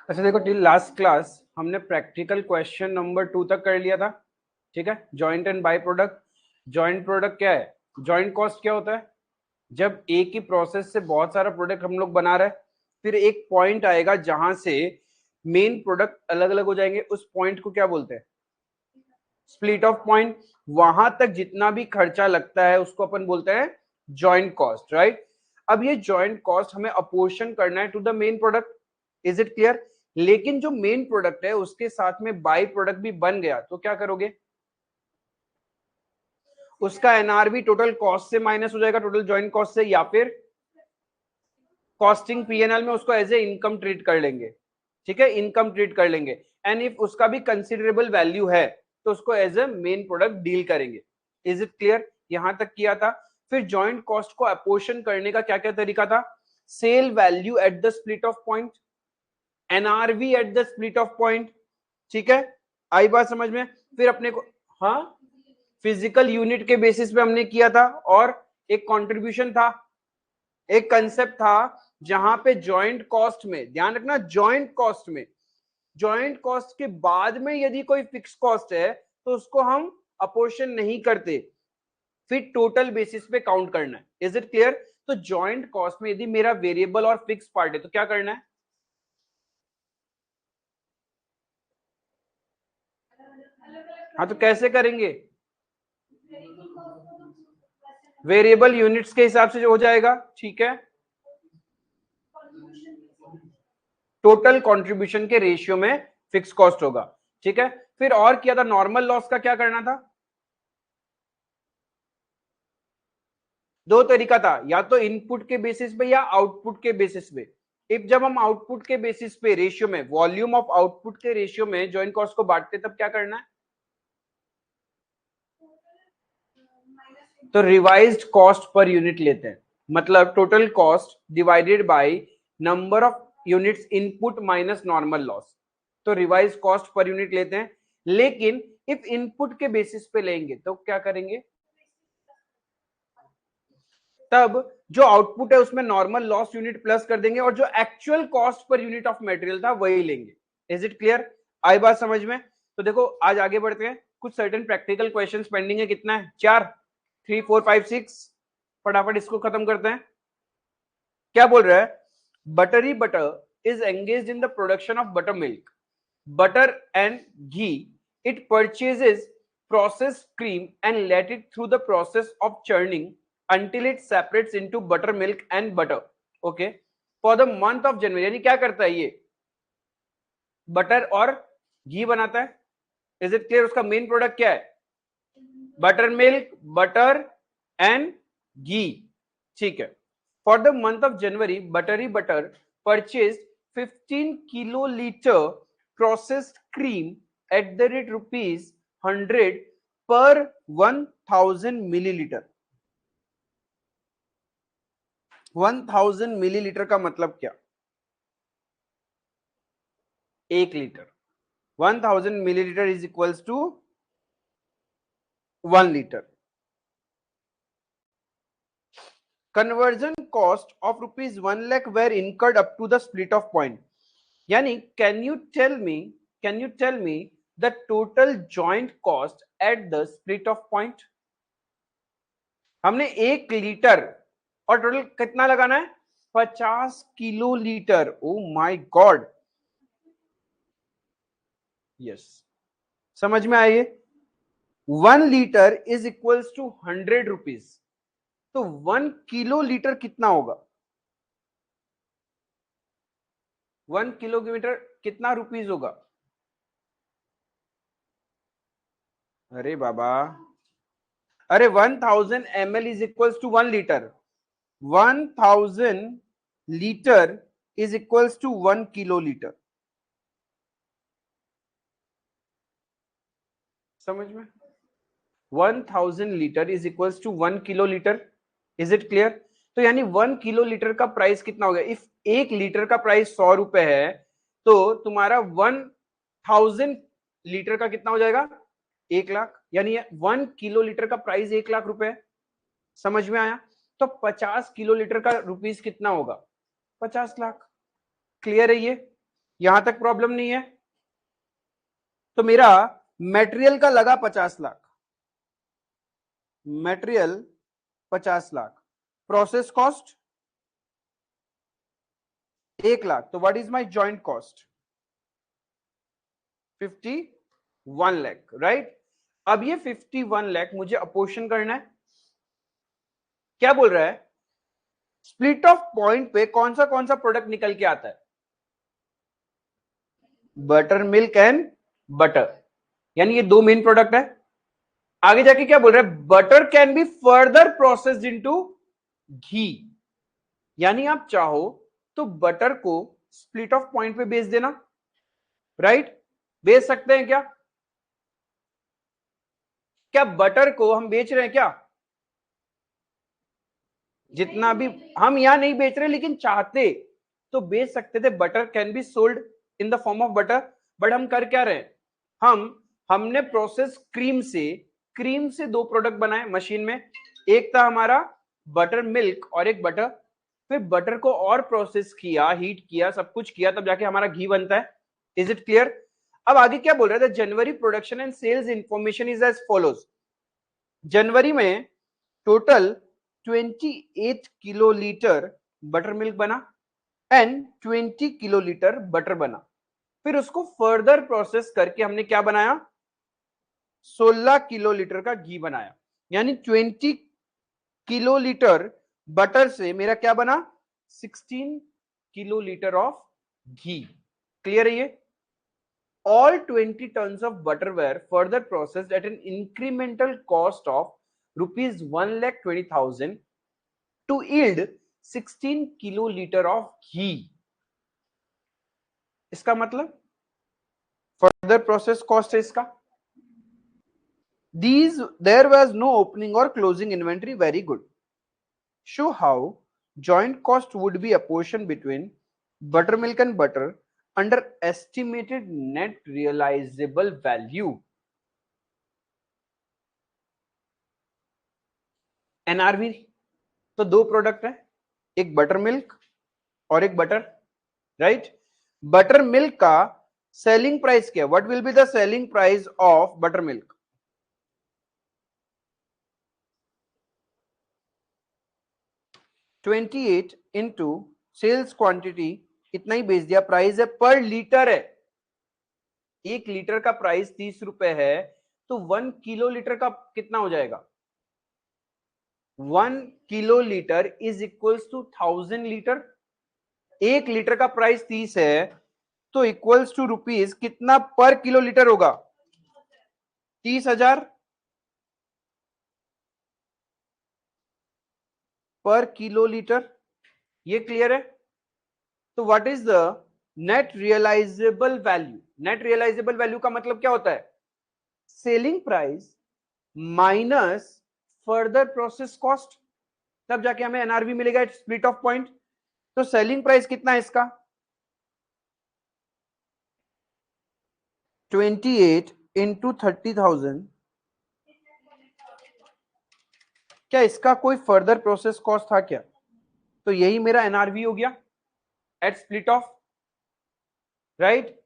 अच्छा देखो, till last class हमने प्रैक्टिकल क्वेश्चन नंबर 2 तक कर लिया था। ठीक है, joint and by product. Joint product क्या है? जॉइंट कॉस्ट क्या होता है? जब एक ही प्रोसेस से बहुत सारा प्रोडक्ट हम लोग बना रहे हैं, फिर एक पॉइंट आएगा जहां से मेन प्रोडक्ट अलग अलग हो जाएंगे, उस पॉइंट को क्या बोलते हैं? Split off point. वहां तक जितना भी खर्चा लगता है उसको अपन बोलते हैं जॉइंट कॉस्ट, राइट? अब ये जॉइंट कॉस्ट हमें अपोर्शन करना है to the main product. Is it clear? लेकिन जो मेन प्रोडक्ट है उसके साथ में बाई प्रोडक्ट भी बन गया तो क्या करोगे? उसका एनआरबी टोटल कॉस्ट से माइनस हो जाएगा, टोटल जॉइंट कॉस्ट से, या फिर कॉस्टिंग पीएनएल में उसको एज ए इनकम ट्रीट कर लेंगे। ठीक है, इनकम ट्रीट कर लेंगे। एंड इफ उसका भी कंसिडरेबल वैल्यू है तो उसको as a main product deal करेंगे। Is it clear? यहां तक किया था। फिर जॉइंट कॉस्ट को अपोर्शन करने का क्या क्या तरीका था? Sale value at the split off point, NRV at the split off point. ठीक है, आई बात समझ में? फिर अपने को, हाँ, फिजिकल यूनिट के बेसिस पे हमने किया था, और एक कंट्रीब्यूशन था, एक कंसेप्ट था जहां पे जॉइंट कॉस्ट में, ध्यान रखना, जॉइंट कॉस्ट में, जॉइंट कॉस्ट के बाद में यदि कोई फिक्स कॉस्ट है तो उसको हम अपोर्शन नहीं करते, फिर टोटल बेसिस पे काउंट करना है। Is it clear? तो जॉइंट कॉस्ट में यदि मेरा वेरिएबल और फिक्स पार्ट है तो क्या करना है? हाँ, तो कैसे करेंगे? वेरिएबल यूनिट्स के हिसाब से जो हो जाएगा, ठीक है, टोटल कंट्रीब्यूशन के रेशियो में फिक्स कॉस्ट होगा। ठीक है, फिर और किया था, नॉर्मल लॉस का क्या करना था? दो तरीका था, या तो इनपुट के बेसिस पे या आउटपुट के बेसिस पे। इफ जब हम आउटपुट के बेसिस पे रेशियो में, वॉल्यूम ऑफ आउटपुट के रेशियो में जॉइंट कॉस्ट को बांटते, तब क्या करना है? तो रिवाइज्ड कॉस्ट पर यूनिट लेते हैं, मतलब total cost divided by number of units input minus normal loss. तो रिवाइज्ड कॉस्ट पर यूनिट लेते हैं। लेकिन इफ इनपुट के बेसिस पे लेंगे तो क्या करेंगे? तब जो आउटपुट है उसमें नॉर्मल लॉस यूनिट प्लस कर देंगे, और जो actual cost per unit of material था वही लेंगे। Is it clear? आई बात समझ में? तो देखो, आज आगे बढ़ते हैं। कुछ सर्टेन प्रैक्टिकल क्वेश्चंस पेंडिंग है। कितना है? 4, 3, 4, 5, 6। फटाफट इसको खत्म करते हैं। क्या बोल रहा है? Buttery butter is engage in the production of butter milk, butter and ghee. It purchases processed cream and let it through the process of churning until it separates into buttermilk and butter. Okay. For the month of January, यानी क्या करता है ये? Butter और घी बनाता है। Is it clear? उसका मेन प्रोडक्ट क्या है? Butter milk, butter and ghee. ठीक है। For the month of January, buttery butter purchase 15 kiloliter processed cream at the rate ₹100 per 1000 milliliter। 1000 millilitre का मतलब क्या? 1 litre. 1000 millilitre is equals to 1 litre. Conversion cost of ₹1 lakh were incurred up to the split of point। यानी can you tell me the total joint cost at the split of point? हमने 1 litre और total कितना लगाना है? 50 kilolitre. Oh my God, yes, समझ में आइए। 1 litre is equals to ₹100। तो 1 किलोलीटर कितना होगा? 1 किलोमीटर कितना रुपीज होगा? अरे बाबा, अरे 1000 ml is equals to 1 litre. 1000 litre is equals to 1 kilolitre. समझ में? 1000 litre is equals to 1 kilolitre. Is it clear? तो यानी 1 किलोलीटर का प्राइस कितना हो गया? इफ 1 लीटर का प्राइस 100 रुपए है तो तुम्हारा 1000 लीटर का कितना हो जाएगा? 1 लाख। यानी 1 किलोलीटर का प्राइस 1 लाख रुपए है। समझ में आया? तो 50 किलोलीटर का रुपीस कितना होगा? 50 लाख। क्लियर है ये? यहां तक प्रॉब्लम नहीं है? तो मेरा मटेरियल का लगा 50 lakh, material 50 lakh, process cost 1 lakh, तो what is my joint cost? 51 lakh, right? अब ये 51 लाख मुझे अपोर्शन करना है। क्या बोल रहा है? स्प्लिट ऑफ पॉइंट पे कौन सा प्रोडक्ट निकल के आता है? बटर मिल्क एंड बटर, यानी ये दो मेन प्रोडक्ट है। आगे जाके क्या बोल रहा है? Butter can be further processed into ghee, यानी आप चाहो तो बटर को स्प्लिट ऑफ पॉइंट पे बेच देना, राइट? बेच सकते हैं क्या? क्या बटर को हम बेच रहे हैं क्या? जितना भी हम यहां नहीं बेच रहे, लेकिन चाहते तो बेच सकते थे। Butter can be sold in the form of butter, but हम कर क्या रहे हैं? हमने प्रोसेस क्रीम से दो प्रोडक्ट बनाए मशीन में। एक था हमारा बटर मिल्क और एक बटर। फिर बटर को और प्रोसेस किया, हीट किया, सब कुछ किया, तब जाके हमारा घी बनता है। Is it clear? अब आगे क्या बोल रहे थे? January production and sales information is as follows. जनवरी में total 28 kilolitre buttermilk बना एंड 20 किलो लीटर बटर बना। फिर उसको फर्दर प्रोसेस करके हमने क्या बनाया? 16 किलो लीटर का घी बनाया, यानी 20 किलो लीटर बटर से मेरा क्या बना? 16 kilo litre of ghee. Clear है ये? All 20 tons of butter were further processed at an incremental cost of rupees 1,20,000 to yield 16 kiloliter of ghee. इसका मतलब further process cost है इसका। There was no opening or closing inventory. Very good. Show how joint cost would be apportioned between buttermilk and butter under estimated net realizable value. NRV तो दो product है, एक butter milk और एक butter, right? Butter milk का selling price क्या? What will be the selling price of butter milk? 28 into sales quantity, इतना ही बेच दिया। प्राइस है पर लीटर है, 1 लीटर का प्राइस 30 रुपए है, तो 1 किलो लीटर का कितना हो जाएगा? 1 kilo litre is equals to 1000 litre. 1 litre का प्राइस 30 है, तो इक्वल्स टू रुपीज कितना पर किलो लीटर होगा? 30,000 पर किलो लीटर। ये क्लियर है? तो what is the net realisable value? Net realisable value का मतलब क्या होता है? Selling price minus further process cost, तब जाके हमें एनआरवी मिलेगा, स्प्लिट ऑफ पॉइंट। तो सेलिंग प्राइस कितना है इसका? 28 इंटू 30,000। क्या इसका कोई फर्दर प्रोसेस कॉस्ट था क्या? तो यही मेरा एनआरवी हो गया at split off, right?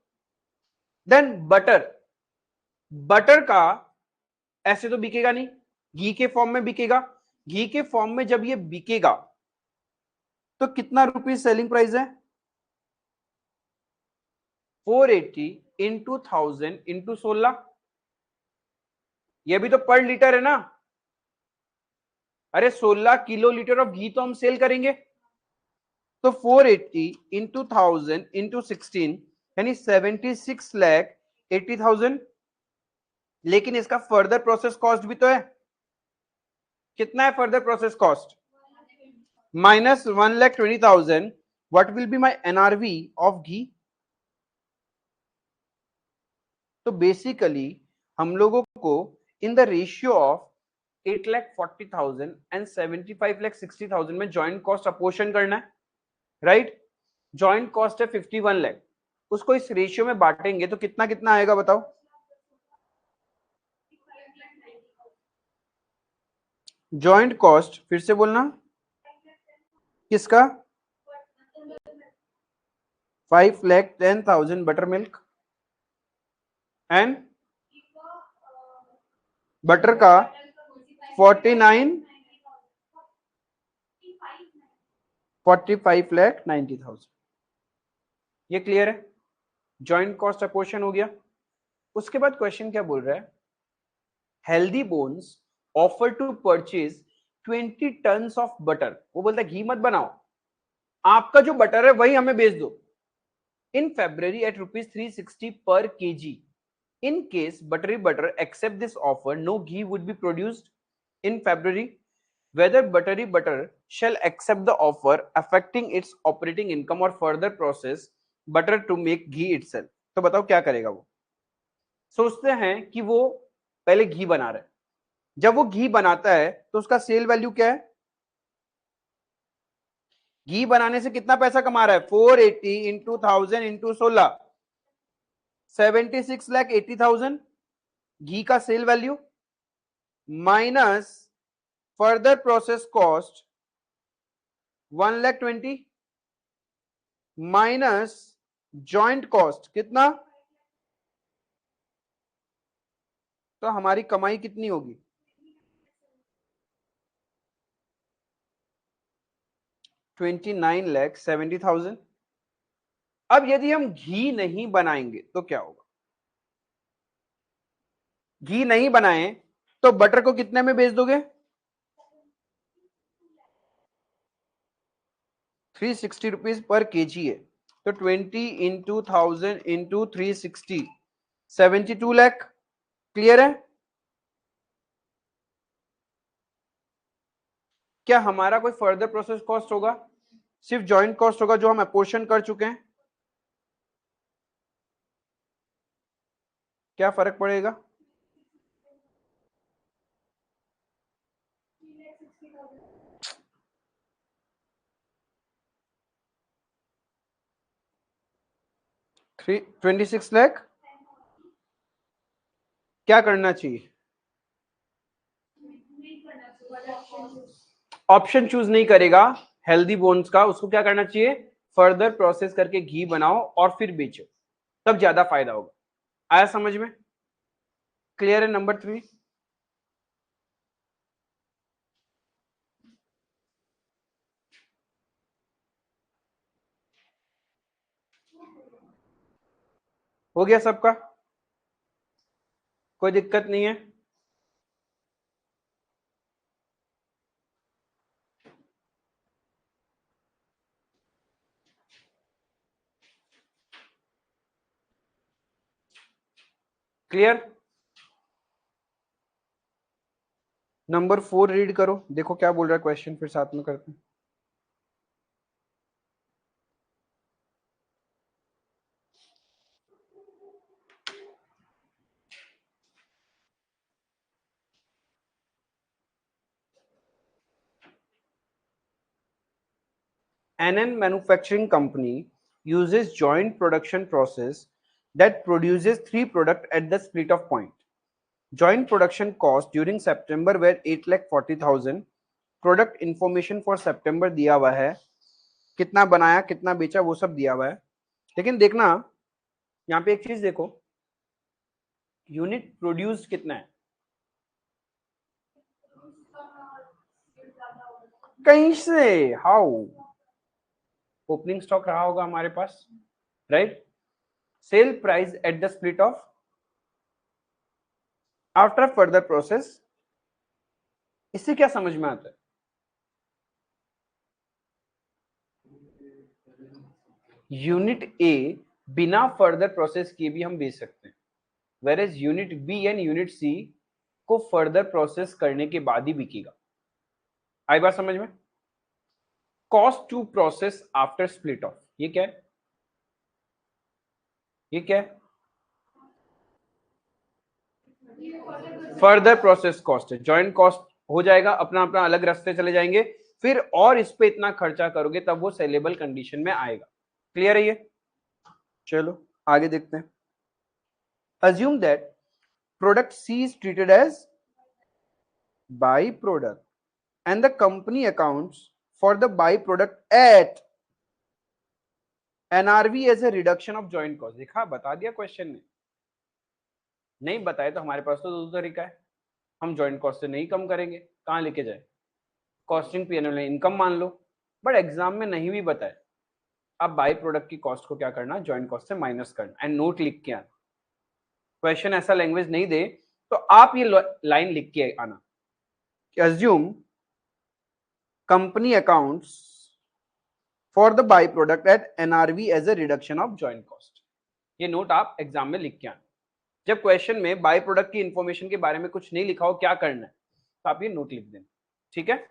Then butter, butter का ऐसे तो बिकेगा नहीं, घी के फॉर्म में बिकेगा। घी के फॉर्म में जब ये बिकेगा तो कितना रुपीज सेलिंग प्राइस है? 480 इंटू 1000 इंटू 16। ये भी तो पर लीटर है ना? अरे 16 किलो लीटर ऑफ घी तो हम सेल करेंगे, तो 480 इंटू 1000 इंटू 16 यानी 76,80,000। लेकिन इसका फर्दर प्रोसेस कॉस्ट भी तो है। कितना है further process cost? Minus 1,20,000। What will be my NRV of ghee? तो बेसिकली हम लोगों को in the ratio of 8,40,000 and 75,60,000 में जॉइंट कॉस्ट अपोर्शन करना है, राइट? जॉइंट कॉस्ट है 51 लाख, उसको इस रेशियो में बांटेंगे तो कितना कितना आएगा बताओ? जॉइंट कॉस्ट फिर से बोलना, किसका? 5,10,000 buttermilk and बटर का 45,90,000। ये क्लियर है? जॉइंट कॉस्ट अपोर्शन हो गया। उसके बाद क्वेश्चन क्या बोल रहा है, healthy bones offer to purchase 20 tons of butter. वो बोलता है घी मत बनाओ, आपका जो बटर है वही हमें बेच दो इन February at ₹360 per kg. In case buttery butter accept this offer, no ghee would be produced in February. Whether buttery butter shall accept the offer, affecting its operating income or further process butter to make ghee itself. तो बताओ क्या करेगा वो? सोचते हैं कि वो पहले घी बना रहा है, जब वो घी बनाता है तो उसका सेल वैल्यू क्या है? घी बनाने से कितना पैसा कमा रहा है? 480 इंटू 1000 इंटू 16, 76,80,000 घी का sale value minus further process cost 1,20,000 minus joint cost कितना, तो हमारी कमाई कितनी होगी? 29,70,000। अब यदि हम घी नहीं बनाएंगे तो क्या होगा? घी नहीं बनाए तो बटर को कितने में बेच दोगे? 360 रुपीज पर केजी है, तो 20 इंटू 1000 इंटू 360, 72 लाख। क्लियर है? क्या हमारा कोई फर्दर प्रोसेस कॉस्ट होगा? सिर्फ जॉइंट कॉस्ट होगा जो हम अपोर्शन कर चुके हैं। क्या फर्क पड़ेगा? 26 लाख। क्या करना चाहिए? ऑप्शन चूज नहीं करेगा हेल्दी बोन्स का, उसको क्या करना चाहिए? फर्दर प्रोसेस करके घी बनाओ और फिर बेचो, तब ज्यादा फायदा होगा। आया समझ में? क्लियर है? नंबर 3 हो गया सबका? कोई दिक्कत नहीं है? क्लियर? नंबर 4 रीड करो, देखो क्या बोल रहा है क्वेश्चन, फिर साथ में करते हैं। NN manufacturing company uses joint production process that produces 3 products at the split of point. Joint production cost during September were 8,40,000. Product information for सितंबर दिया हुआ है, कितना बनाया कितना बेचा वो सब दिया हुआ है। लेकिन देखना यहाँ पे एक चीज देखो, यूनिट प्रोड्यूस कितना है? कहीं से, हाउ? ओपनिंग स्टॉक रहा होगा हमारे पास, right? Sale price at the split off after further process. इससे क्या समझ में आता है? यूनिट ए बिना फर्दर प्रोसेस किए भी हम बेच सकते हैं, whereas unit B and unit C को फर्दर प्रोसेस करने के बाद ही बिकेगा। आई बात समझ में? Cost to process after split off, ये क्या है? ये क्या है? फर्दर प्रोसेस कॉस्ट है। जॉइंट कॉस्ट हो जाएगा, अपना अपना अलग रास्ते चले जाएंगे, फिर और इस पे इतना खर्चा करोगे तब वो सेलेबल कंडीशन में आएगा। क्लियर है ये? चलो आगे देखते हैं। Assume that product C is treated as byproduct and the company accounts for the byproduct at NRV as a reduction of joint cost, देखा बता दिया क्वेश्चन में, नहीं बताए तो हमारे पास तो दो तरीका है, हम जॉइंट कॉस्ट से नहीं कम करेंगे, कहाँ लेके जाए, कॉस्टिंग पीएनएल में इनकम मान लो, बट एग्जाम में नहीं भी बताए, अब बाई प्रोडक्ट की कॉस्ट को क्या करना, जॉइंट कॉस्ट से माइनस करना एंड नोट लिख के आना। क्वेश्चन ऐसा लैंग्वेज नहीं दे तो आप ये लाइन लिख के आना, assume company accounts for the byproduct at NRV as a reduction of joint cost। ये नोट आप एग्जाम में लिख के आना, जब क्वेश्चन में बाई प्रोडक्ट की इंफॉर्मेशन के बारे में कुछ नहीं लिखा हो क्या करना है तो आप ये नोट लिख देना, ठीक है।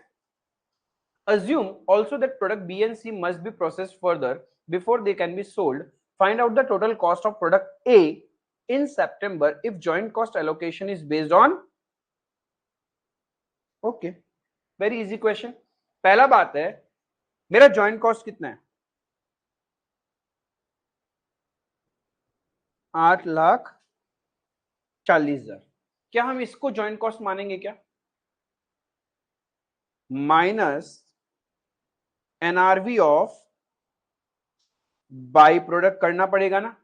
Assume also that product B and C must be processed further before they can be sold. Find out the total cost of product A in September if joint cost allocation is based on, okay, very easy question। पहला बात है मेरा joint cost कितना है, 8,40,000, क्या हम इसको joint cost मानेंगे क्या, minus NRV of by product करना पड़ेगा ना,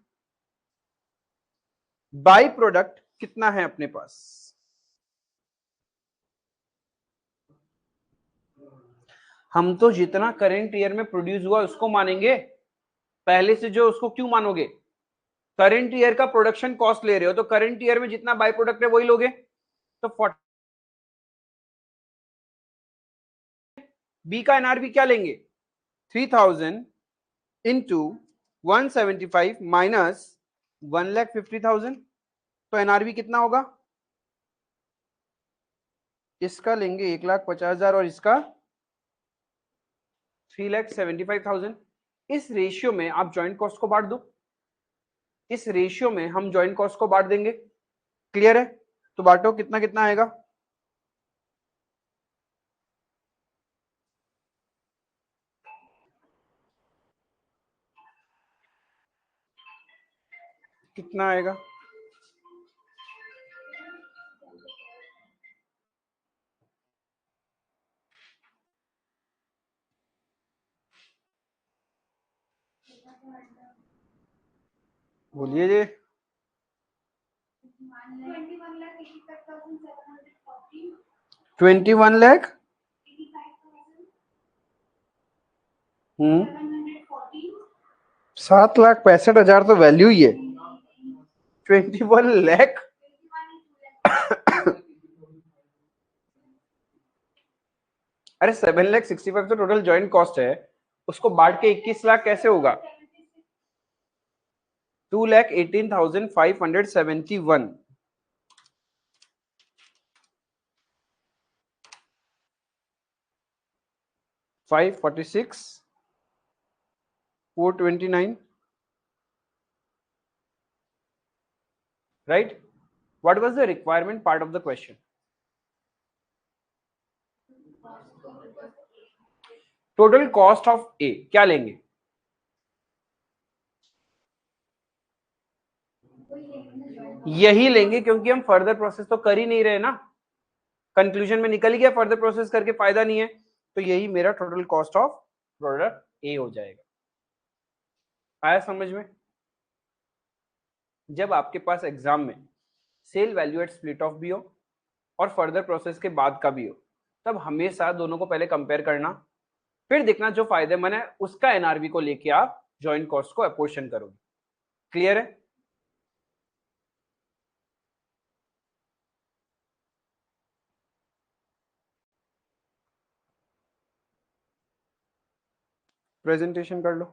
बाई प्रोडक्ट कितना है अपने पास, हम तो जितना करेंट ईयर में प्रोड्यूस हुआ उसको मानेंगे, पहले से जो उसको क्यों मानोगे, करंट ईयर का प्रोडक्शन कॉस्ट ले रहे हो तो करंट ईयर में जितना बाई प्रोडक्ट है वही लोगे, तो 40, बी का एनआरवी क्या लेंगे, 3,000 इंटू 175 माइनस 1,50,000, तो एनआरवी कितना होगा, इसका लेंगे 1,50,000 और इसका 3,75,000। इस रेशियो में आप जॉइंट कॉस्ट को बांट दो, इस रेशियो में हम जॉइंट कॉस्ट को बांट देंगे, क्लियर है, तो बांटो कितना कितना आएगा, कितना आएगा, बोलिए जी, 21 लाख, 7,65,000 तो वैल्यू ही है, 21 लाख अरे 7,65,000 तो टोटल जॉइंट कॉस्ट है, उसको बांट के 21 लाख कैसे होगा, 2,18,571, 546, 429, right? What was the requirement part of the question? Total cost of A क्या लेंगे, यही लेंगे क्योंकि हम फर्दर प्रोसेस तो कर ही नहीं रहे ना, कंक्लूजन में निकल गया फर्दर प्रोसेस करके फायदा नहीं है, तो यही मेरा total cost of product A हो जाएगा। आया समझ में, जब आपके पास एग्जाम में sale value at split off भी हो और फर्दर प्रोसेस के बाद का भी हो, तब हमेशा दोनों को पहले कंपेयर करना, फिर देखना जो फायदेमंद है उसका एनआरवी को लेके आप जॉइंट कॉस्ट को अपोर्शन करोगे, क्लियर है। प्रेजेंटेशन कर लो।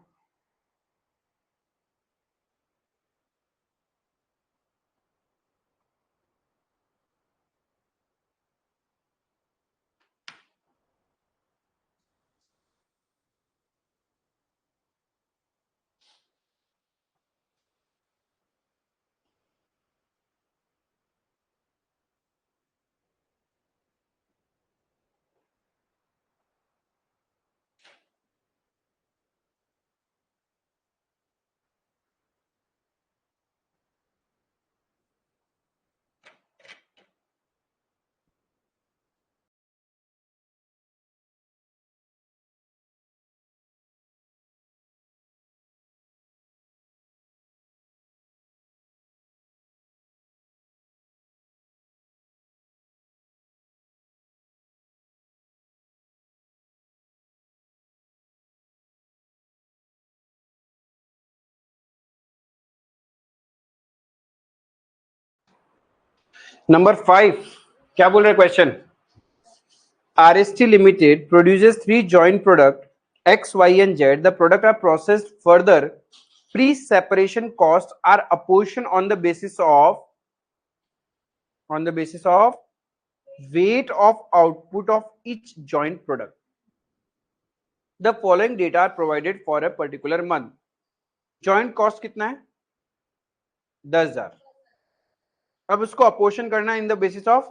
नंबर 5 क्या बोल रहे question? RST Limited produces 3 joint product X, Y, and Z. The product are processed further. Pre-separation costs are apportioned on the basis of weight of output of each joint product. The following data are provided for a particular month. Joint cost कितना है? 10,000. अब उसको apportion करना in the basis of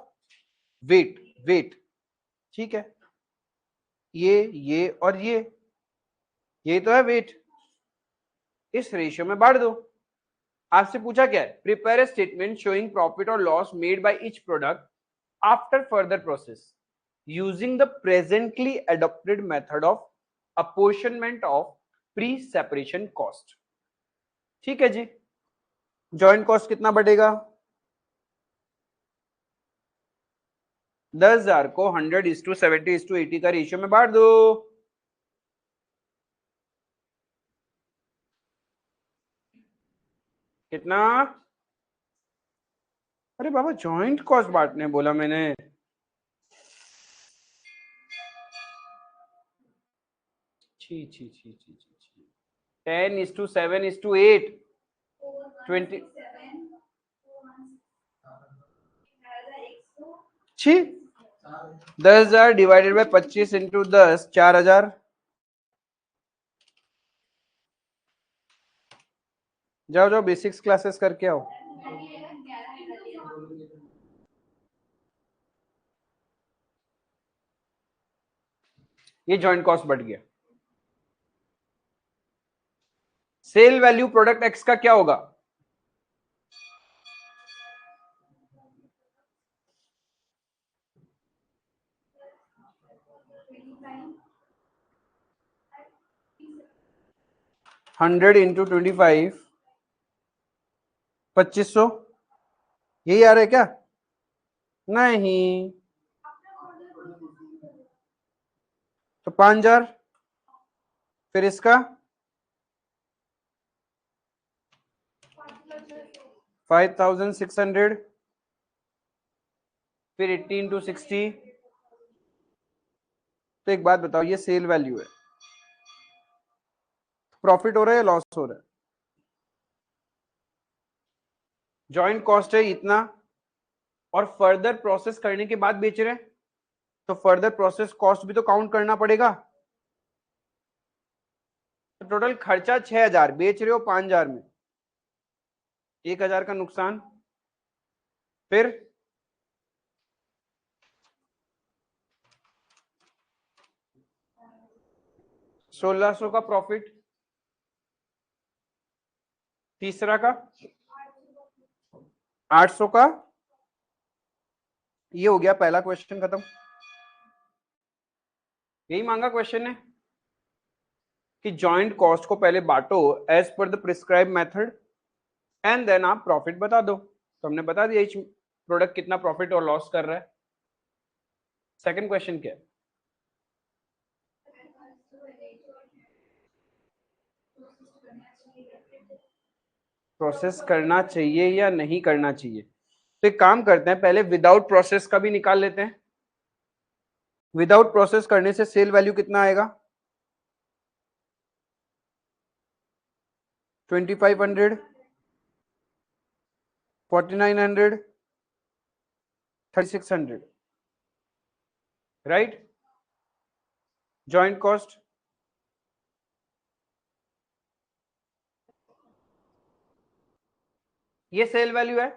weight. ठीक है, ये और ये तो है वेट, इस रेशियो में बांट दो. आपसे पूछा क्या है? Prepare a statement showing profit और loss made by each product after further process using the presently adopted method of apportionment of pre separation cost. ठीक है जी. जॉइंट कॉस्ट कितना बढ़ेगा? 10,000 को 100:70:80 का रेशियो में बांट दो. कितना? अरे बाबा जॉइंट कॉस्ट बांटने बोला मैंने. छी छी छी छी छी 10:7:8 20. छी 10,000 डिवाइडेड बाय 25 इंटू 10 4,000. जाओ जाओ बेसिक्स क्लासेस करके आओ. ये जॉइंट कॉस्ट बढ़ गया. सेल वैल्यू प्रोडक्ट एक्स का क्या होगा? Hundred into 25 2500. यही आ रहा है क्या? नहीं तो 5,000. फिर इसका 5,600. फिर 80 इंटू 60. तो एक बात बताओ, ये सेल वैल्यू है, प्रॉफिट हो रहा है या लॉस हो रहा है? जॉइंट कॉस्ट है इतना और फर्दर प्रोसेस करने के बाद बेच रहे हैं, तो फर्दर प्रोसेस कॉस्ट भी तो काउंट करना पड़ेगा. तो टोटल खर्चा 6,000, बेच रहे हो 5,000 में, 1,000 का नुकसान. फिर 1,600 का प्रॉफिट. तीसरा का 800 का. ये हो गया पहला क्वेश्चन खत्म. यही मांगा क्वेश्चन ने कि जॉइंट कॉस्ट को पहले बांटो as per the prescribe method and then आप प्रॉफिट बता दो. तो हमने बता दिया इच प्रोडक्ट कितना प्रॉफिट और लॉस कर रहा है. सेकंड क्वेश्चन क्या है? प्रोसेस करना चाहिए या नहीं करना चाहिए? तो एक काम करते हैं, पहले विदाउट प्रोसेस का भी निकाल लेते हैं. विदाउट प्रोसेस करने से सेल वैल्यू कितना आएगा? 2,500, 4,900, 3,600. राइट. जॉइंट कॉस्ट ये सेल वैल्यू है.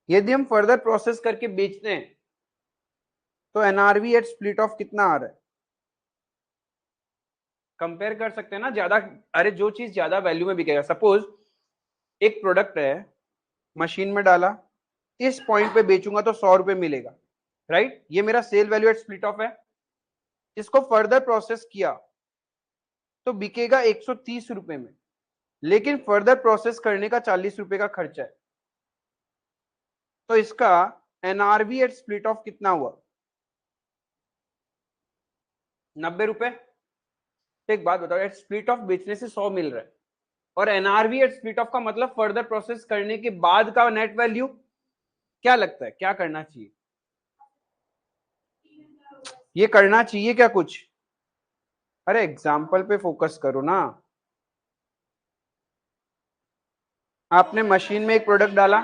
यदि हम फर्दर प्रोसेस करके बेचते हैं तो एनआरवी एट स्प्लिट ऑफ कितना आ रहा है? कंपेयर कर सकते हैं ना. ज्यादा, अरे जो चीज ज्यादा वैल्यू में बिकेगा, सपोज एक प्रोडक्ट है, मशीन में डाला, इस पॉइंट पे बेचूंगा तो 100 रुपए मिलेगा. राइट. ये मेरा sale value at split off है. इसको फर्दर प्रोसेस किया तो बिकेगा 130 रुपए में, लेकिन फर्दर प्रोसेस करने का 40 रुपए का खर्चा है. तो इसका एनआरवी एट स्प्लिट ऑफ कितना हुआ? 90 रुपए. तो एक बात बताओ, एट स्प्लिट ऑफ बेचने से 100 मिल रहा है और एनआरवी एट स्प्लिट ऑफ का मतलब फर्दर प्रोसेस करने के बाद का नेट वैल्यू क्या लगता है क्या करना चाहिए? ये करना चाहिए क्या कुछ? अरे एग्जाम्पल पे फोकस करो ना। आपने मशीन में एक प्रोडक्ट डाला,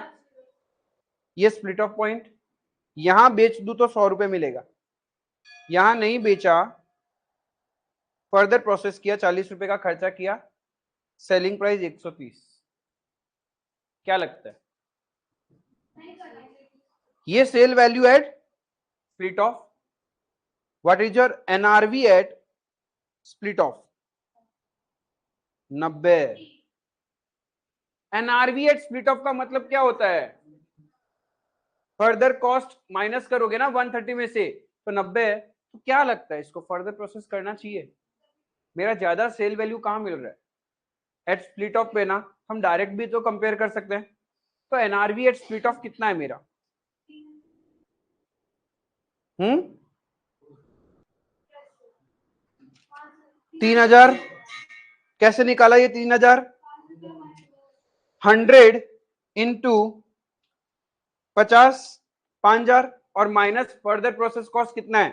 ये स्प्लिट ऑफ पॉइंट, यहां बेच दूं तो 100 रुपए मिलेगा, यहां नहीं बेचा, फर्दर प्रोसेस किया, 40 रुपए का खर्चा किया, सेलिंग प्राइस 130। क्या लगता है? ये sale value at split off. What is your NRV at split off? 90। NRV at split off का मतलब क्या होता है? फर्दर कॉस्ट माइनस करोगे ना 130 में से, तो 90 है। तो क्या लगता है इसको फर्दर प्रोसेस करना चाहिए? मेरा ज्यादा सेल वैल्यू कहां मिल रहा है? एट स्प्लिट ऑफ पे ना, हम डायरेक्ट भी तो कंपेयर कर सकते हैं। तो एनआरवी एट स्प्लिट ऑफ कितना है मेरा? 3000। कैसे निकाला ये 3000? 100 × 50, 5000, और माइनस फर्दर प्रोसेस कॉस्ट कितना है?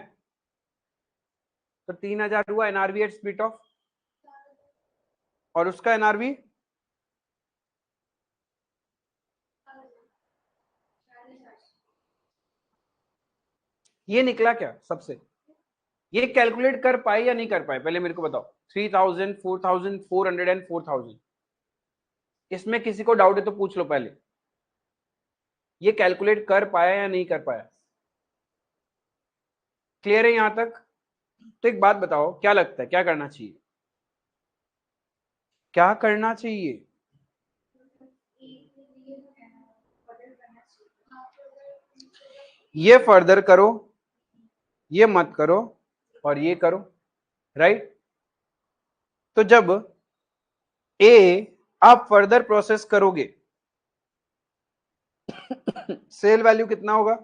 तो 3000 हुआ एनआरवी एट स्प्लिट ऑफ। और उसका एनआरवी ये निकला क्या सबसे? ये कैलकुलेट कर पाए या नहीं कर पाए पहले मेरे को बताओ। 3000, 4000, 400 एंड 4000, इसमें किसी को डाउट है तो पूछ लो पहले। ये कैलकुलेट कर पाया या नहीं कर पाया? क्लियर है यहां तक? तो एक बात बताओ, क्या लगता है क्या करना चाहिए? क्या करना चाहिए? ये फर्दर करो, ये मत करो, और ये करो, राइट? तो जब ए आप फर्दर प्रोसेस करोगे, सेल वैल्यू कितना होगा?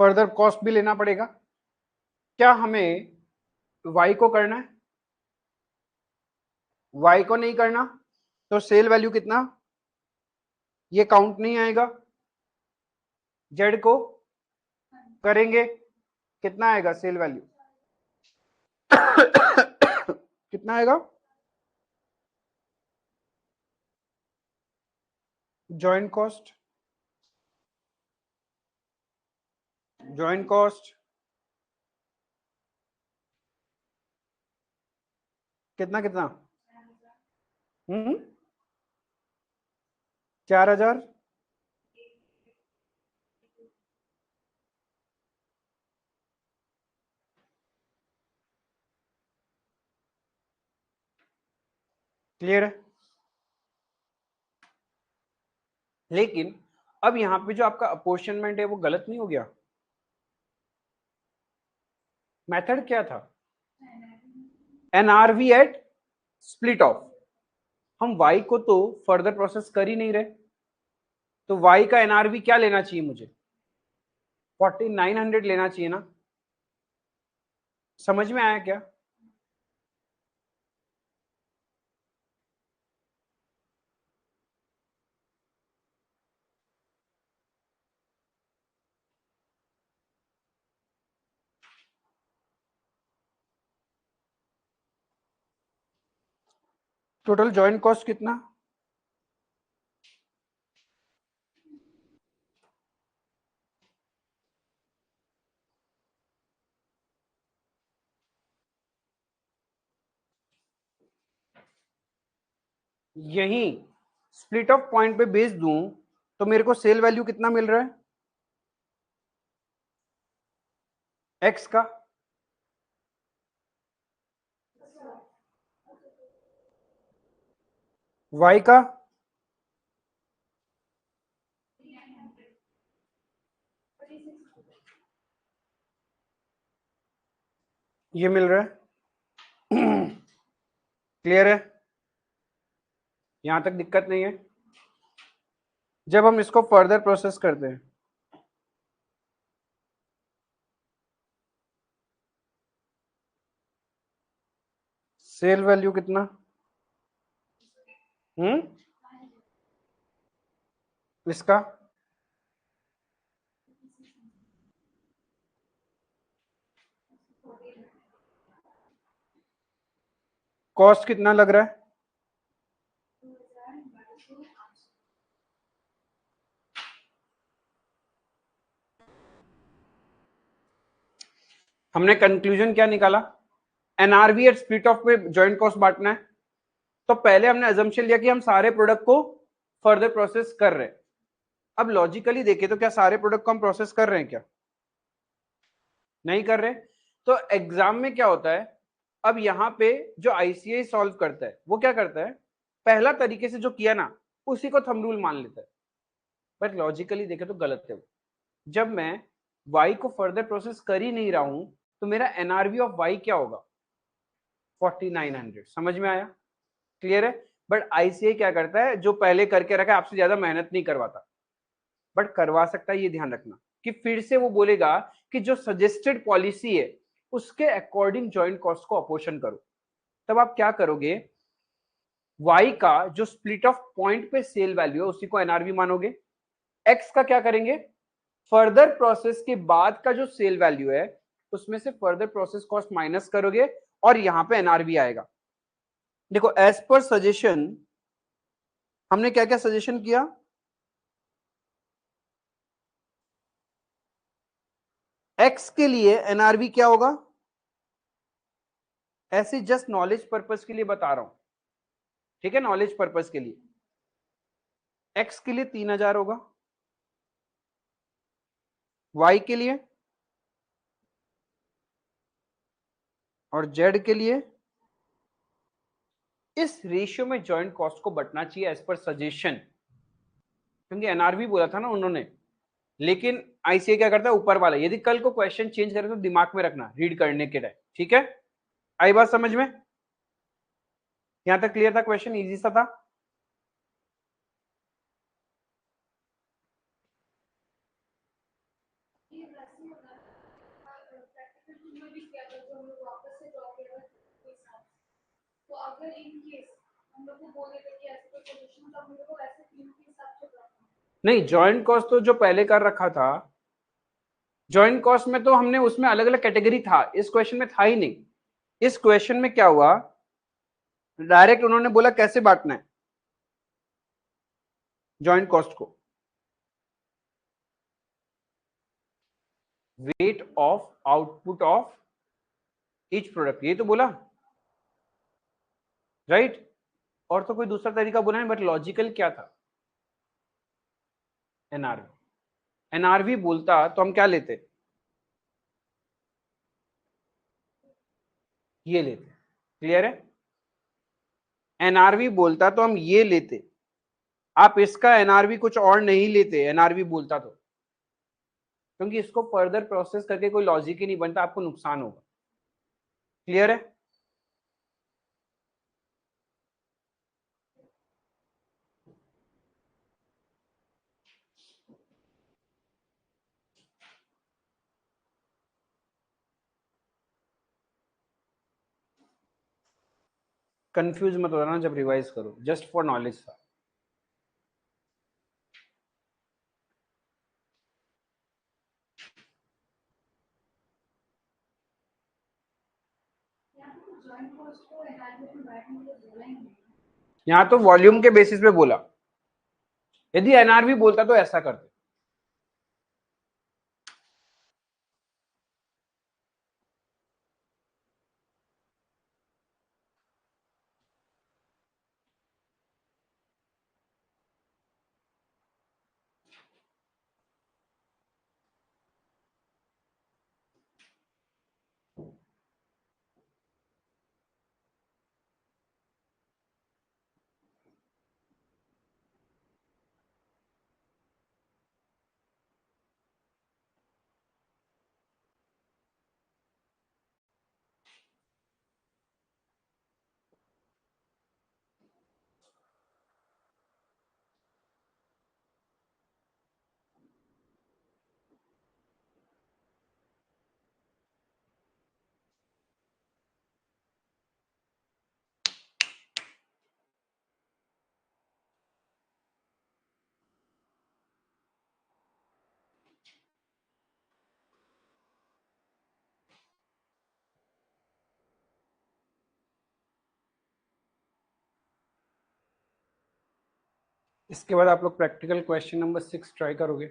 फर्दर कॉस्ट भी लेना पड़ेगा। क्या हमें वाई को करना है? वाई को नहीं करना, तो सेल वैल्यू कितना? ये काउंट नहीं आएगा। जेड को करेंगे, कितना आएगा सेल वैल्यू? कितना आएगा? जॉइंट कॉस्ट, जॉइंट कॉस्ट कितना कितना? 4000। क्लियर है? लेकिन अब यहां पे जो आपका अपोर्शनमेंट है वो गलत नहीं हो गया? मेथड क्या था? NRV at split of. हम y को तो फर्दर प्रोसेस कर ही नहीं रहे, तो y का एनआरवी क्या लेना चाहिए मुझे? 4900 लेना चाहिए ना? समझ में आया क्या? टोटल जॉइंट कॉस्ट कितना? यही स्प्लिट ऑफ पॉइंट पे बेच दूं तो मेरे को सेल वैल्यू कितना मिल रहा है? एक्स का। वाई का। ये मिल रहा है। क्लियर है? यहां तक दिक्कत नहीं है? जब हम इसको फर्दर प्रोसेस करते हैं, सेल वैल्यू कितना? इसका कॉस्ट कितना लग रहा है? हमने कंक्लूजन क्या निकाला? एनआरवी एट स्प्लिट ऑफ पे जॉइंट कॉस्ट बांटना है। तो पहले हमने अजम्पशन लिया कि हम सारे प्रोडक्ट को फर्दर प्रोसेस कर रहे हैं। अब लॉजिकली देखें तो क्या सारे प्रोडक्ट को हम प्रोसेस कर रहे हैं? क्या नहीं कर रहे? तो एग्जाम में क्या होता है, अब यहां पे जो आईसीआई सॉल्व करता है वो क्या करता है, पहला तरीके से जो किया ना उसी को थंब रूल मान लेता है। बट लॉजिकली देखे तो गलत है वो। जब मैं y को फर्दर प्रोसेस कर ही नहीं रहा हूं तो मेरा एनआरवी ऑफ y क्या होगा? 4900। समझ में आया? क्लियर है? बट आईसीआई क्या करता है, जो पहले करके रखा है आपसे ज्यादा मेहनत नहीं करवाता, बट करवा सकता है। ये ध्यान रखना कि फिर से वो बोलेगा कि जो सजेस्टेड पॉलिसी है उसके अकॉर्डिंग जॉइंट कॉस्ट को अपोर्शन करो। तब आप क्या करोगे, y का जो स्प्लिट ऑफ पॉइंट पे सेल वैल्यू है उसी को एनआरवी मानोगे। x का क्या करेंगे, फर्दर प्रोसेस के बाद का जो सेल वैल्यू है उसमें से फर्दर प्रोसेस कॉस्ट माइनस करोगे और यहां पे एनआरवी आएगा। देखो एज पर सजेशन हमने क्या क्या सजेशन किया, x के लिए एनआरवी क्या होगा, ऐसे जस्ट नॉलेज पर्पस के लिए बता रहा हूं, ठीक है, नॉलेज पर्पस के लिए। x के लिए 3000 होगा, y के लिए और z के लिए। इस रेशियो में जॉइंट कॉस्ट को बटना चाहिए एज पर सजेशन, क्योंकि एनआरवी बोला था ना उन्होंने। लेकिन आईसीए क्या करता है, ऊपर वाला। यदि कल को क्वेश्चन चेंज करें तो दिमाग में रखना रीड करने के टाइम, ठीक है? आई बात समझ में? यहां तक क्लियर था? क्वेश्चन इजी सा था। तो अगर इन केस हम लोग को बोले थे कि ऐसे कोई पोजीशन, तो हम लोग को ऐसे टीम के हिसाब से करना नहीं। जॉइंट कॉस्ट तो जो पहले कर रखा था, जॉइंट कॉस्ट में तो हमने उसमें अलग अलग कैटेगरी था, इस क्वेश्चन में था ही नहीं। इस क्वेश्चन में क्या हुआ, डायरेक्ट उन्होंने बोला कैसे बांटना है जॉइंट कॉस्ट को, weight of output of each product, ये तो बोला, राइट? और तो कोई दूसरा तरीका बोला नहीं, बट लॉजिकल क्या था, एनआरवी। एनआरवी बोलता तो हम क्या लेते, ये लेते। क्लियर है? एनआरवी बोलता तो हम ये लेते, आप इसका एनआरवी कुछ और नहीं लेते एनआरवी बोलता तो, क्योंकि इसको फर्दर प्रोसेस करके कोई लॉजिक ही नहीं बनता, आपको नुकसान होगा। क्लियर है? कंफ्यूज मत होना जब रिवाइज करो, जस्ट फॉर नॉलेज था। यहाँ तो वॉल्यूम के बेसिस पे बोला, यदि एनआरवी बोलता तो ऐसा करते। इसके बाद आप लोग प्रैक्टिकल क्वेश्चन नंबर 6 ट्राई करोगे।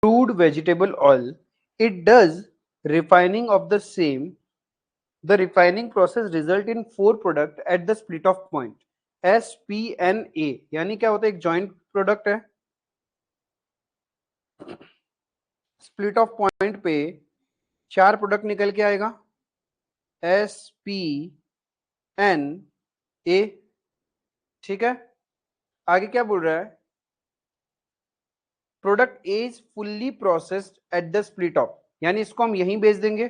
Crude vegetable oil, it does refining of the same. The refining process result in 4 product at the split off point SPNA, यानी क्या होता है, एक जॉइंट प्रोडक्ट है, स्प्लिट ऑफ पॉइंट पे 4 प्रोडक्ट निकल के आएगा SPNA। ठीक है, आगे क्या बोल रहा है, product A is fully processed at the split off, यानी इसको हम यहीं बेच देंगे।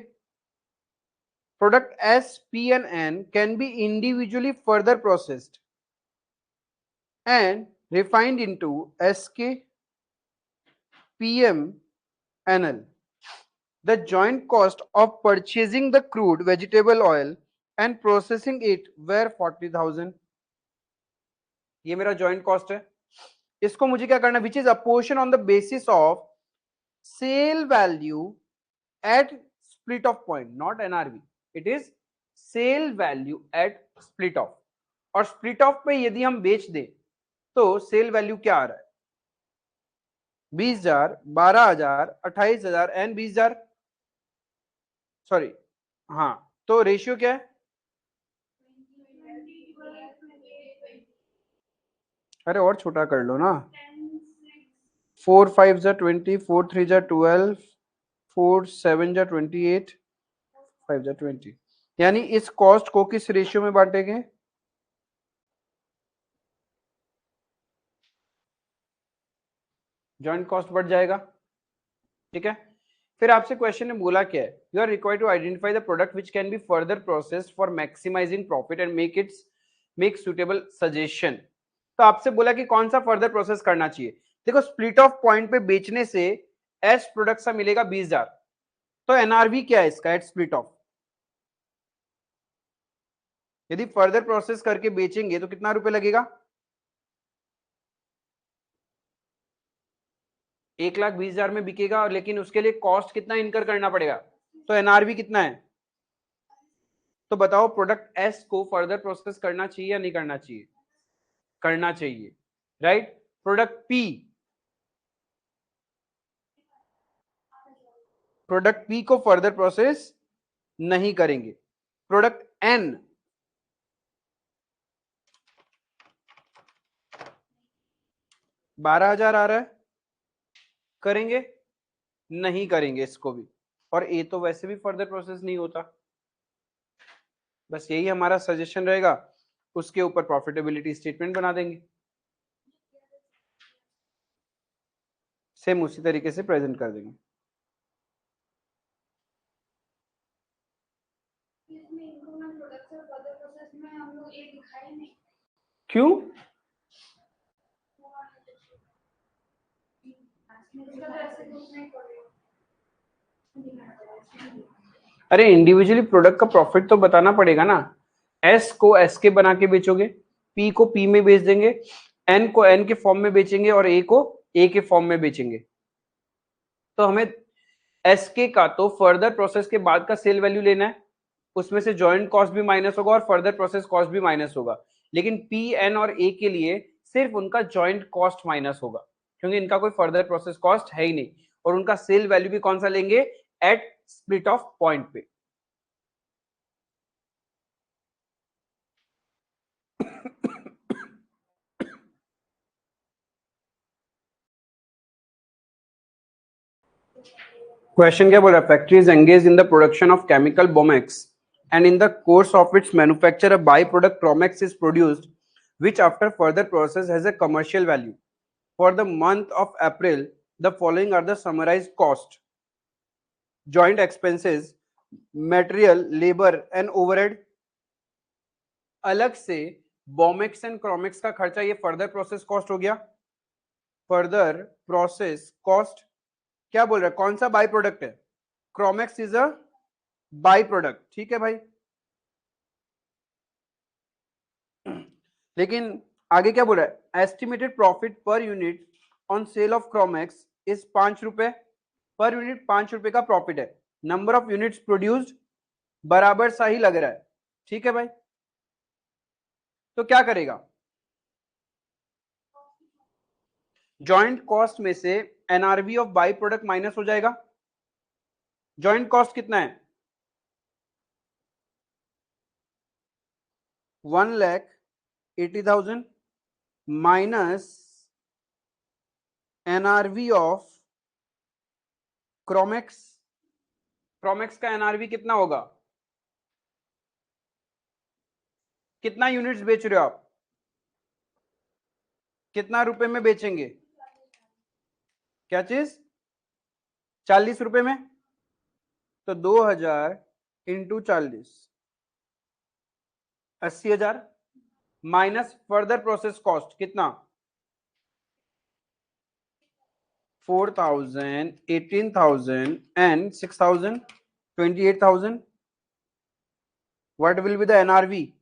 Product S P and N can be individually further processed and refined into SK PMNL. The joint cost of purchasing the crude vegetable oil and processing it were 40,000. ये मेरा joint cost है। इसको मुझे क्या करना, which is apportion on the basis of sale value at split off point, not NRV, it is sale value at split off. और split off पे यदि हम बेच दें तो सेल वैल्यू क्या आ रहा है, 20,000, 12,000, 28,000 एंड 20,000, सॉरी, हाँ, तो रेशियो क्या है, अरे और छोटा कर लो ना, 4 5 जा 20, 4 3 जा 12, 4 7 जा 28, 5 जा 20, यानी इस कॉस्ट को किस रेशियो में बांटेंगे, जॉइंट कॉस्ट बढ़ जाएगा। ठीक है, फिर आपसे क्वेश्चन ने बोला क्या है, you are required to identify the product which can be further processed for maximising profit and make suitable suggestion. तो आपसे बोला कि कौन सा फर्दर प्रोसेस करना चाहिए। देखो, स्प्लिट ऑफ पॉइंट पे बेचने से एस प्रोडक्ट सा मिलेगा 20,000, तो एनआरवी क्या है इसका एट स्प्लिट ऑफ, यदि फर्दर प्रोसेस करके बेचेंगे तो कितना रुपए लगेगा, 1,20,000 में बिकेगा, और लेकिन उसके लिए कॉस्ट कितना इनकर करना पड़ेगा, तो एनआरवी कितना है। तो बताओ, प्रोडक्ट एस को फर्दर प्रोसेस करना चाहिए या नहीं करना चाहिए, करना चाहिए, राइट। प्रोडक्ट पी को फर्दर प्रोसेस नहीं करेंगे। प्रोडक्ट एन, 12,000 आ रहा है, करेंगे, नहीं करेंगे इसको भी, और ए तो वैसे भी फर्दर प्रोसेस नहीं होता। बस यही हमारा सजेशन रहेगा, उसके ऊपर प्रॉफिटेबिलिटी स्टेटमेंट बना देंगे, सेम उसी तरीके से प्रेजेंट कर देंगे। क्यों? अरे इंडिविजुअली प्रोडक्ट का प्रॉफिट तो बताना पड़ेगा ना। एस को एस के बना के बेचोगे, पी को पी में बेच देंगे, एन को एन के फॉर्म में बेचेंगे और ए को ए के फॉर्म में बेचेंगे। तो हमें एस के का तो फर्दर प्रोसेस के बाद का सेल वैल्यू लेना है, उसमें से जॉइंट कॉस्ट भी माइनस होगा और फर्दर प्रोसेस कॉस्ट भी माइनस होगा। लेकिन पी एन और ए के लिए सिर्फ उनका जॉइंट कॉस्ट माइनस होगा, क्योंकि इनका कोई फर्दर प्रोसेस कॉस्ट है ही नहीं। और उनका सेल वैल्यू भी कौन सा लेंगे? एट स्प्लिट ऑफ पॉइंट पे। क्वेश्चन क्या बोल रहा है? Factory is engage in the production of chemical Bomex and in the course of its manufacture a byproduct Chromex is produced which after further process has a commercial value. For the month of April the following are the summarized cost: joint expenses, material, labor and overhead. अलग से बोमेक्स and क्रोमेक्स का खर्चा ये further process cost हो गया। Further process cost क्या बोल रहा है? कौन सा बाई प्रोडक्ट है? Chromex is a by product, ठीक है भाई। लेकिन आगे क्या बोल रहा है? Estimated profit per unit on sale of Chromex is 5 रुपए पर यूनिट। 5 रुपए का प्रॉफिट है। नंबर ऑफ यूनिट्स प्रोड्यूस्ड बराबर सा ही लग रहा है, ठीक है भाई। तो क्या करेगा? जॉइंट कॉस्ट में से NRV of by product minus हो जाएगा। जॉइंट कॉस्ट कितना है? 1,80,000 माइनस एनआरवी ऑफ क्रोमेक्स। क्रोमेक्स का एनआरवी कितना होगा? कितना यूनिट्स बेच रहे हो आप? कितना रुपए में बेचेंगे? क्या चीज? 40 रुपए में। तो 2,000 into 40, 80,000 minus further process cost कितना? 4,000, 18,000 and 6,000, 28,000. What will be the NRV?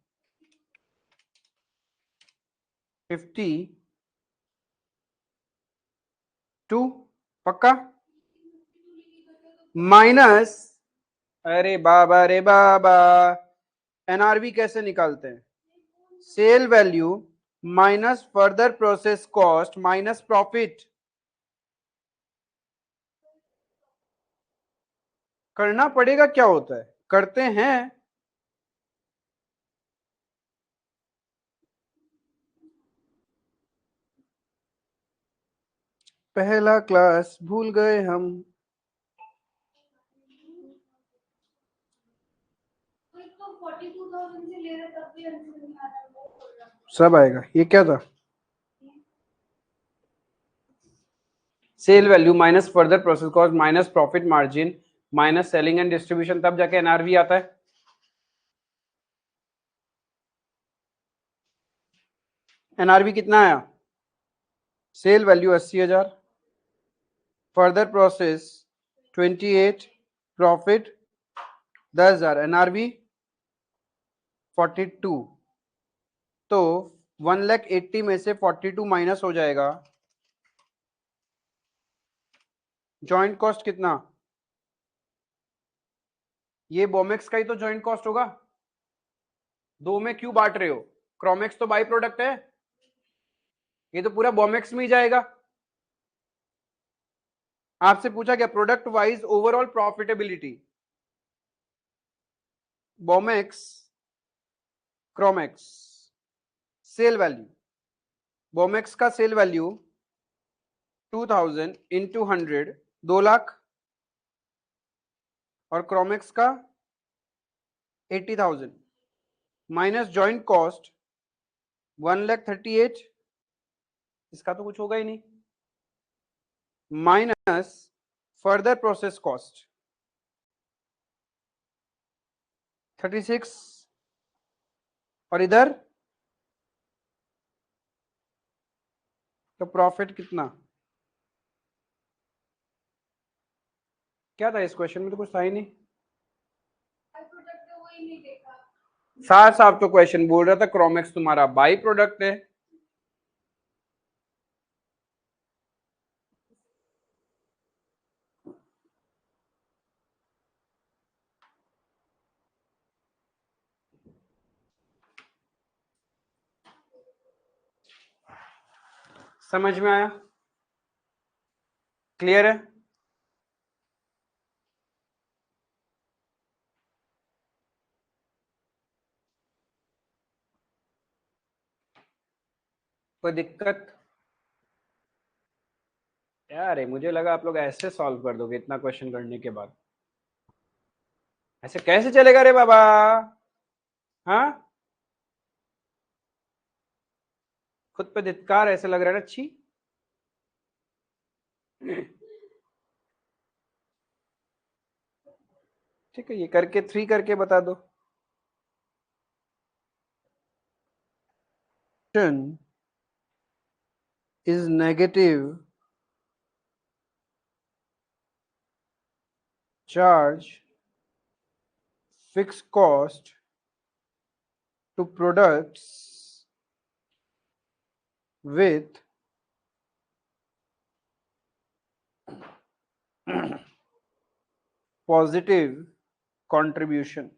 52 पक्का माइनस। अरे बाबा रे बाबा, एनआरवी कैसे निकालते हैं? Sale value minus further process cost minus profit. करना पड़ेगा, क्या होता है, करते हैं। पहला क्लास भूल गए हम। सब आएगा। ये क्या था? Sale value minus further process cost minus profit margin minus selling and distribution, तब जाके एनआरवी आता है। एनआरवी कितना आया? Sale value 80,000, further process 28, profit 10,000, NRV 42। तो 1,80,000 में से 42 माइनस हो जाएगा। जॉइंट कॉस्ट कितना? ये बोमेक्स का ही तो जॉइंट कॉस्ट होगा। दो में क्यों बांट रहे हो? क्रोमेक्स तो बाई प्रोडक्ट है, ये तो पूरा बोमेक्स में ही जाएगा। आपसे पूछा क्या? Product wise overall profitability, Bomex Chromex sale value. Bomex का सेल वैल्यू 2,000 इंटू 100, 2 लाख, और क्रोमेक्स का 80,000 माइनस जॉइंट कॉस्ट 1,38,000, इसका तो कुछ होगा ही नहीं, माइनस फर्दर प्रोसेस कॉस्ट 36 और इधर तो प्रॉफिट कितना? क्या था इस क्वेश्चन में? तो कुछ था ही नहीं। साफ साफ तो क्वेश्चन बोल रहा था क्रोमेक्स तुम्हारा बाई प्रोडक्ट है। समझ में आया? क्लियर है? कोई दिक्कत? यार मुझे लगा आप लोग ऐसे सॉल्व कर दोगे इतना क्वेश्चन करने के बाद। ऐसे कैसे चलेगा रे बाबा? हाँ, खुद पे धिक्कार ऐसे लग रहा है ना, छी। ठीक है, ये करके 3 करके बता दो। Is negative, charge fixed cost to products with positive contribution.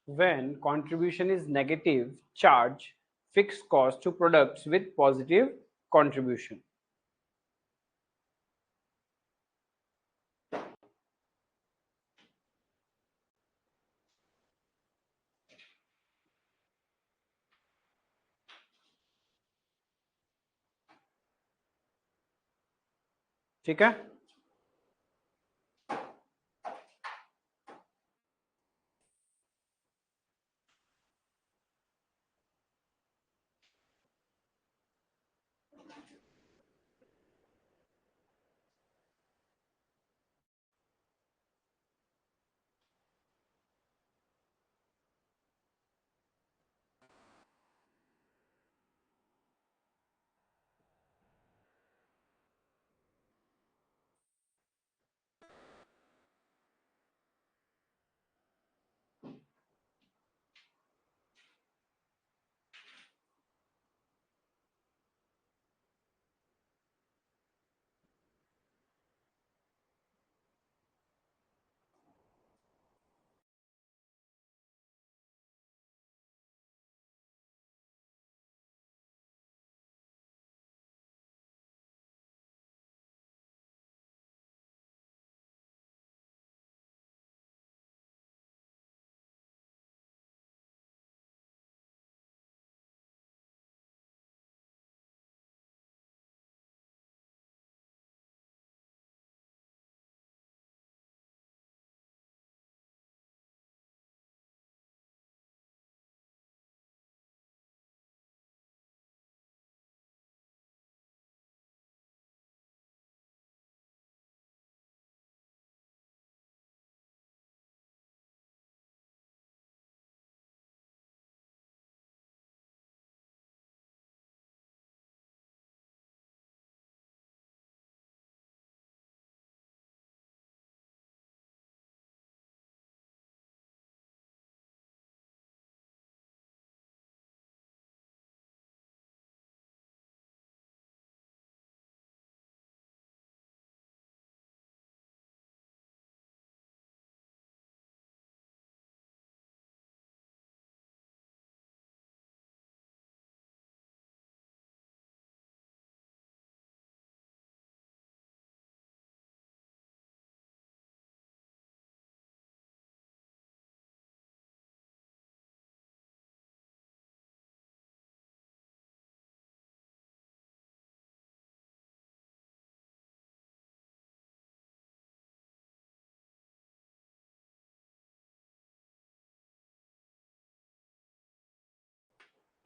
When contribution is negative, charge fixed cost to products with positive contribution. ठीक है?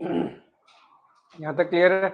यहां तक क्लियर है?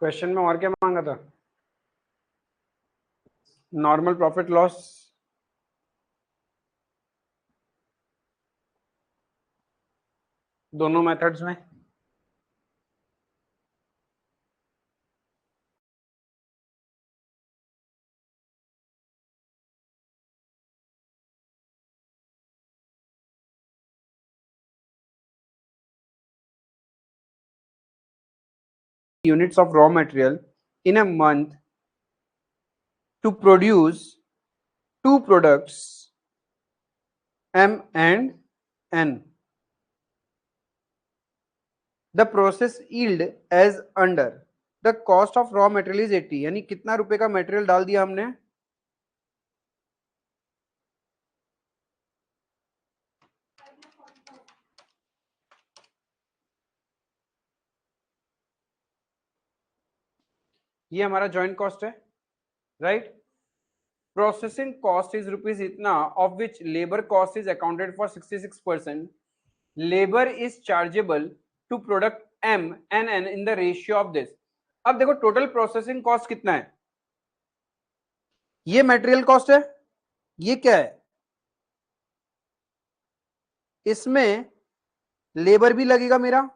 क्वेश्चन में और क्या मांगा था? नॉर्मल प्रॉफिट लॉस, दोनों मेथड्स में। Units of raw material in a month to produce two products M and N. The process yield as under. The cost of raw material is 80. यानी कितना रुपए का मटेरियल डाल दिया हमने? ये हमारा जॉइंट कॉस्ट है, right? Processing cost is rupees इतना, of which labour cost is accounted for 66%. Labour is chargeable to product M and N in the ratio of this. अब देखो टोटल प्रोसेसिंग कॉस्ट कितना है? ये मटेरियल कॉस्ट है, ये क्या है? इसमें लेबर भी लगेगा मेरा,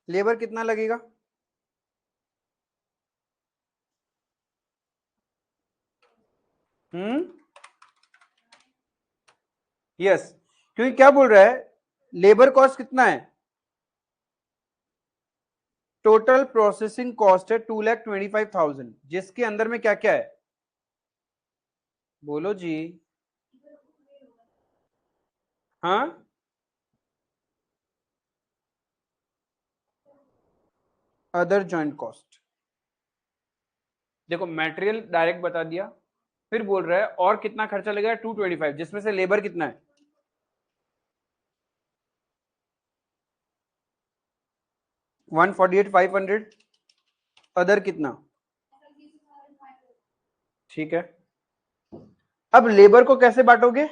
लेबर कितना लगेगा? यस, क्योंकि क्या बोल रहा है, लेबर कॉस्ट कितना है? टोटल प्रोसेसिंग कॉस्ट है 2,25,000, जिसके अंदर में क्या क्या है? बोलो जी। हाँ, अदर जॉइंट कॉस्ट। देखो मटेरियल डायरेक्ट बता दिया, फिर बोल रहा है और कितना खर्चा लगेगा 225, जिसमें से लेबर कितना है? 148,500। अदर कितना? ठीक है। अब लेबर को कैसे बांटोगे?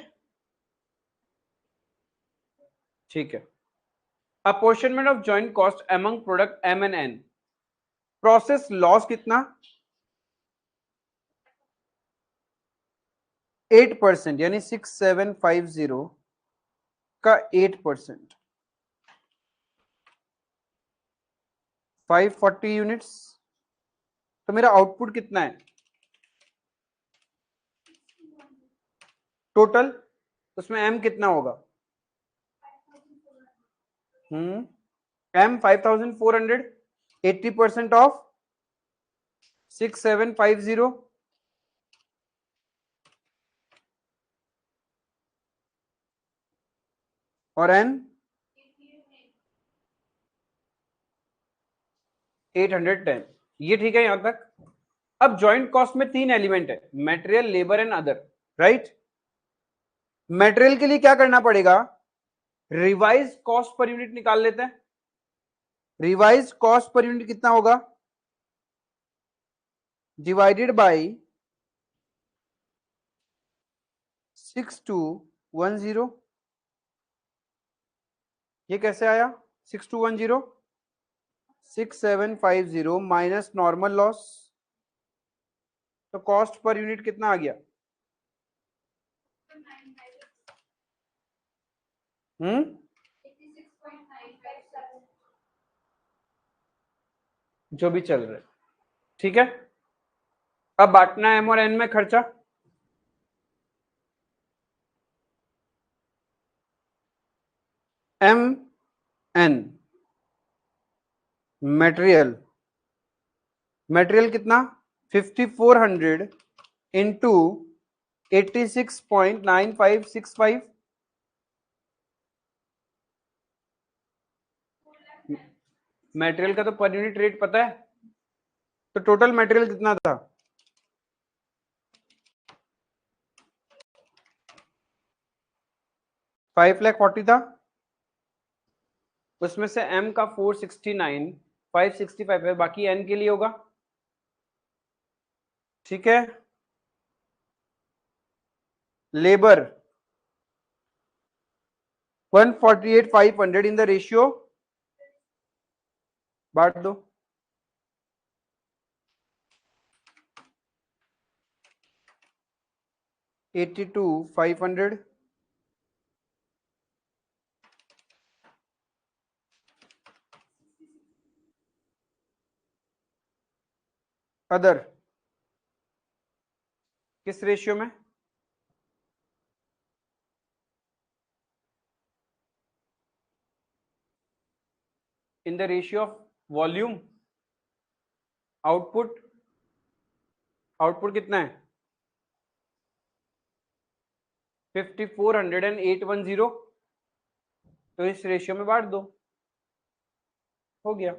ठीक है। Apportionment of joint cost among product M and N। Process loss कितना? 8%, यानी 6750 का 8%, 540 यूनिट्स। तो मेरा आउटपुट कितना है टोटल? उसमें M कितना होगा? M 5,400, 80% ऑफ 6750, और N 810। ये ठीक है यहां तक? अब जॉइंट कॉस्ट में तीन एलिमेंट है, material, labour and other, right? Material के लिए क्या करना पड़ेगा? रिवाइज कॉस्ट पर यूनिट निकाल लेते हैं। रिवाइज कॉस्ट पर यूनिट कितना होगा? Divided by 6210। ये कैसे आया 6210? 6750 माइनस नॉर्मल लॉस, तो कॉस्ट पर यूनिट कितना आ गया? जो भी चल रहा है, ठीक है, अब बांटना एम और एन में खर्चा। एम एन मटेरियल, मटेरियल कितना 5400 इंटू 86.9565। मटेरियल का तो पर यूनिट रेट पता है, तो टोटल मटेरियल कितना था 5,40,000 था, उसमें से एम का 469 565 है, बाकी एन के लिए होगा। ठीक है, लेबर 148,500 इन द रेशियो, बांट दो। $82,500 अदर, किस रेशियो में, इन the ratio of volume. Output, output कितना है 54,810, तो इस रेशियो में बांट दो, हो गया।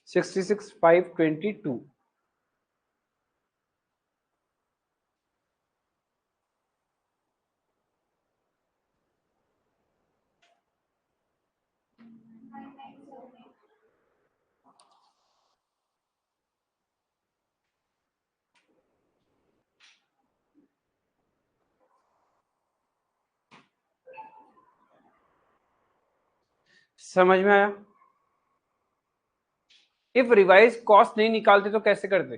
$66,522। समझ में आया? इफ रिवाइज कॉस्ट नहीं निकालते तो कैसे करते?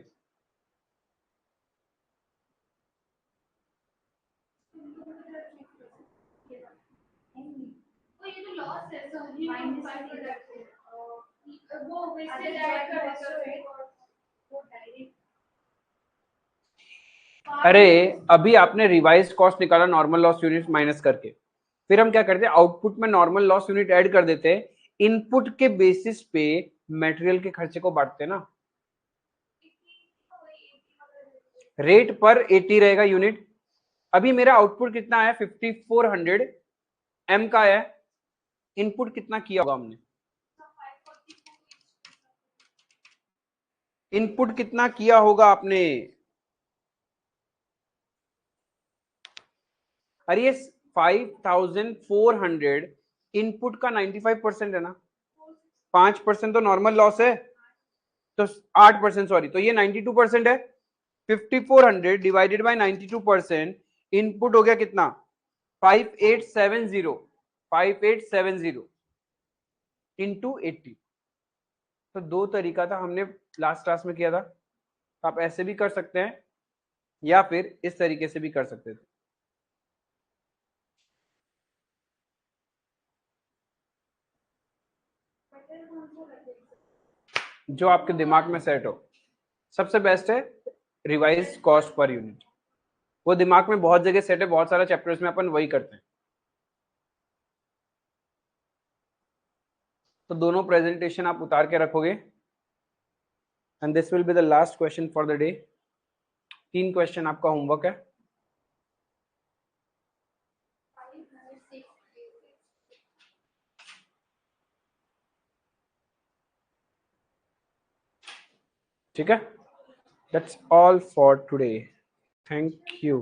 अरे अभी आपने रिवाइज कॉस्ट निकाला नॉर्मल लॉस यूनिट माइनस करके, फिर हम क्या करते हैं आउटपुट में नॉर्मल लॉस यूनिट ऐड कर देते हैं, इनपुट के बेसिस पे मटेरियल के खर्चे को बांटते हैं ना, रेट पर 80 रहेगा यूनिट। अभी मेरा आउटपुट कितना है 5400 एम का है, इनपुट कितना किया होगा हमने, इनपुट कितना किया होगा आपने, अरे ये 5,400 इनपुट का 95% है ना, 5% तो नॉर्मल लॉस है, तो 8%, सॉरी, तो ये 92% है। 5400 डिवाइडेड बाय 92%, इनपुट हो गया कितना 5870, 5870 इंटू 80। तो दो तरीका था, हमने लास्ट क्लास में किया था, आप ऐसे भी कर सकते हैं या फिर इस तरीके से भी कर सकते थे, जो आपके दिमाग में सेट हो। सबसे बेस्ट है रिवाइज कॉस्ट पर यूनिट, वो दिमाग में बहुत जगह सेट है, बहुत सारा चैप्टर्स में अपन वही करते हैं। तो दोनों प्रेजेंटेशन आप उतार के रखोगे, and this will be the last question for the day. 3 question आपका होमवर्क है। ठीक है, that's all for today, thank you.